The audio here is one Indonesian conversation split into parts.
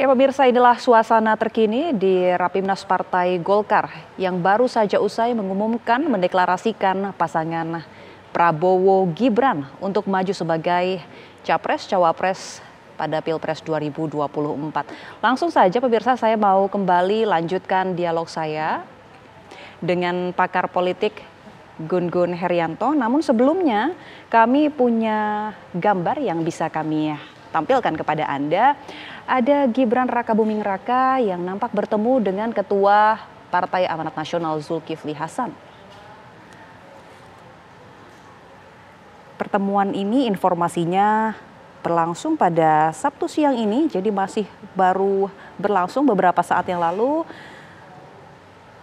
Ya pemirsa, inilah suasana terkini di Rapimnas Partai Golkar yang baru saja usai mengumumkan mendeklarasikan pasangan Prabowo Gibran untuk maju sebagai Capres-Cawapres pada Pilpres 2024. Langsung saja pemirsa, saya mau kembali lanjutkan dialog saya dengan pakar politik Gun Gun Herianto. Namun sebelumnya kami punya gambar yang bisa kami tampilkan kepada Anda. Ada Gibran Rakabuming Raka yang nampak bertemu dengan Ketua Partai Amanat Nasional Zulkifli Hasan. Pertemuan ini informasinya berlangsung pada Sabtu siang ini, jadi masih baru berlangsung beberapa saat yang lalu.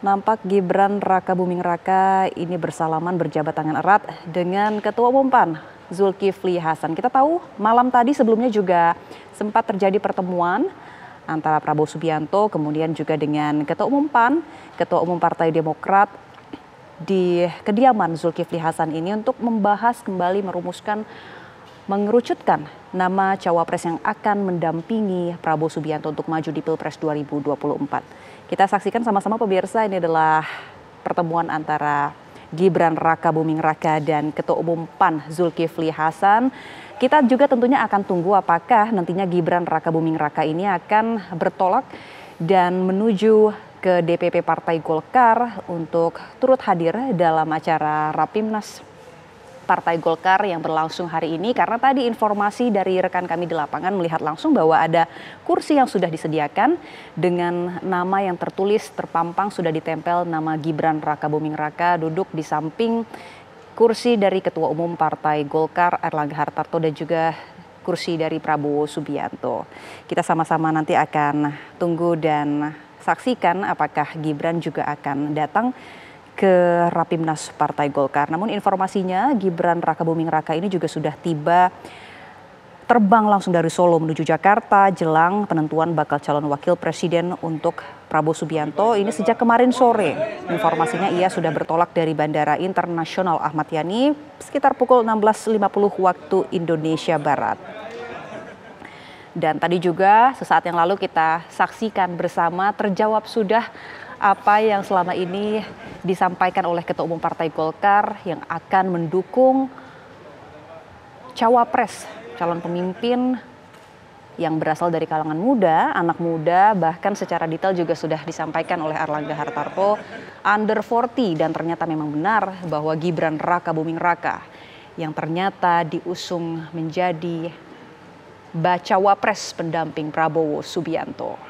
Nampak Gibran Rakabuming Raka ini bersalaman berjabat tangan erat dengan Ketua Umum PAN Zulkifli Hasan. Kita tahu malam tadi sebelumnya juga sempat terjadi pertemuan antara Prabowo Subianto kemudian juga dengan Ketua Umum PAN, Ketua Umum Partai Demokrat di kediaman Zulkifli Hasan ini untuk membahas kembali merumuskan mengerucutkan nama cawapres yang akan mendampingi Prabowo Subianto untuk maju di Pilpres 2024. Kita saksikan sama-sama pemirsa, ini adalah pertemuan antara Gibran Rakabuming Raka dan Ketua Umum PAN Zulkifli Hasan. Kita juga tentunya akan tunggu apakah nantinya Gibran Rakabuming Raka ini akan bertolak dan menuju ke DPP Partai Golkar untuk turut hadir dalam acara Rapimnas Partai Golkar yang berlangsung hari ini, karena tadi informasi dari rekan kami di lapangan melihat langsung bahwa ada kursi yang sudah disediakan dengan nama yang tertulis terpampang, sudah ditempel nama Gibran Rakabuming Raka duduk di samping kursi dari Ketua Umum Partai Golkar Erlangga Hartarto dan juga kursi dari Prabowo Subianto. Kita sama-sama nanti akan tunggu dan saksikan apakah Gibran juga akan datang ke Rapimnas Partai Golkar. Namun informasinya Gibran Rakabuming Raka ini juga sudah tiba terbang langsung dari Solo menuju Jakarta jelang penentuan bakal calon wakil presiden untuk Prabowo Subianto. Ini sejak kemarin sore. Informasinya ia sudah bertolak dari Bandara Internasional Ahmad Yani sekitar pukul 16.50 waktu Indonesia Barat. Dan tadi juga sesaat yang lalu kita saksikan bersama terjawab sudah apa yang selama ini disampaikan oleh Ketua Umum Partai Golkar yang akan mendukung cawapres, calon pemimpin yang berasal dari kalangan muda, anak muda, bahkan secara detail juga sudah disampaikan oleh Erlangga Hartarto, under 40, dan ternyata memang benar bahwa Gibran Rakabuming Raka yang ternyata diusung menjadi bacawapres pendamping Prabowo Subianto.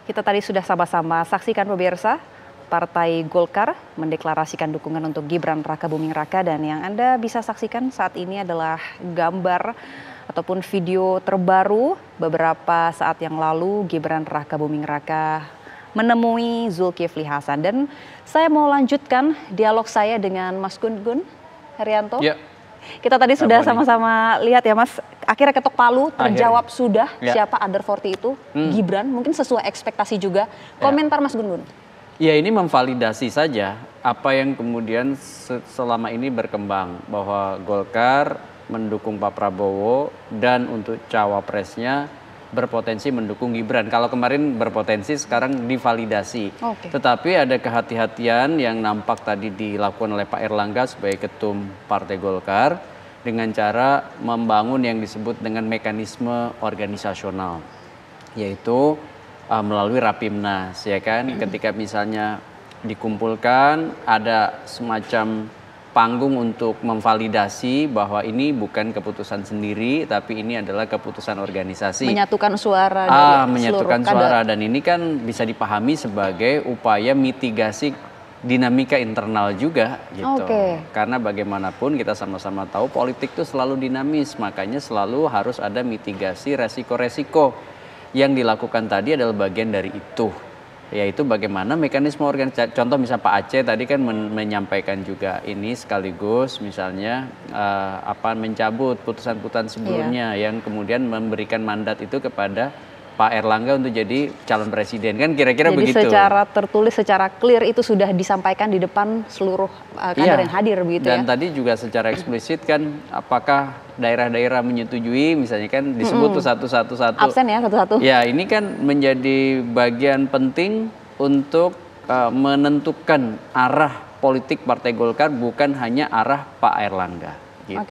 Kita tadi sudah sama-sama saksikan pemirsa, Partai Golkar mendeklarasikan dukungan untuk Gibran Rakabuming Raka, dan yang Anda bisa saksikan saat ini adalah gambar ataupun video terbaru beberapa saat yang lalu Gibran Rakabuming Raka menemui Zulkifli Hasan. Dan saya mau lanjutkan dialog saya dengan Mas Gun Gun Herianto. Ya. Kita tadi sudah sama-sama lihat ya Mas, akhirnya ketok palu, terjawab sudah siapa under 40 itu, Gibran, mungkin sesuai ekspektasi juga. Komentar Mas Gun Gun. Ya, ini memvalidasi saja apa yang kemudian selama ini berkembang, bahwa Golkar mendukung Pak Prabowo dan untuk cawapresnya berpotensi mendukung Gibran. Kalau kemarin berpotensi, sekarang divalidasi. Tetapi ada kehati-hatian yang nampak tadi dilakukan oleh Pak Erlangga sebagai ketum Partai Golkar dengan cara membangun yang disebut dengan mekanisme organisasional, yaitu melalui Rapimnas, ya kan? Ketika misalnya dikumpulkan, ada semacam panggung untuk memvalidasi bahwa ini bukan keputusan sendiri, tapi ini adalah keputusan organisasi. Menyatukan suara dari menyatukan suara, dan ini kan bisa dipahami sebagai upaya mitigasi dinamika internal juga gitu. Karena bagaimanapun kita sama-sama tahu politik itu selalu dinamis, makanya selalu harus ada mitigasi resiko-resiko. Yang dilakukan tadi adalah bagian dari itu. Yaitu bagaimana mekanisme organisasi. Contoh misalnya Pak Aceh tadi kan menyampaikan juga ini sekaligus misalnya mencabut putusan-putusan sebelumnya yang kemudian memberikan mandat itu kepada Pak Erlangga untuk jadi calon presiden, kan kira-kira Jadi begitu. secara tertulis, secara clear itu sudah disampaikan di depan seluruh kader yang hadir begitu dan ya. tadi juga secara eksplisit kan, apakah daerah-daerah menyetujui, misalnya kan disebut tuh satu-satu. Absen ya satu-satu. Ya, ini kan menjadi bagian penting untuk menentukan arah politik Partai Golkar, bukan hanya arah Pak Erlangga.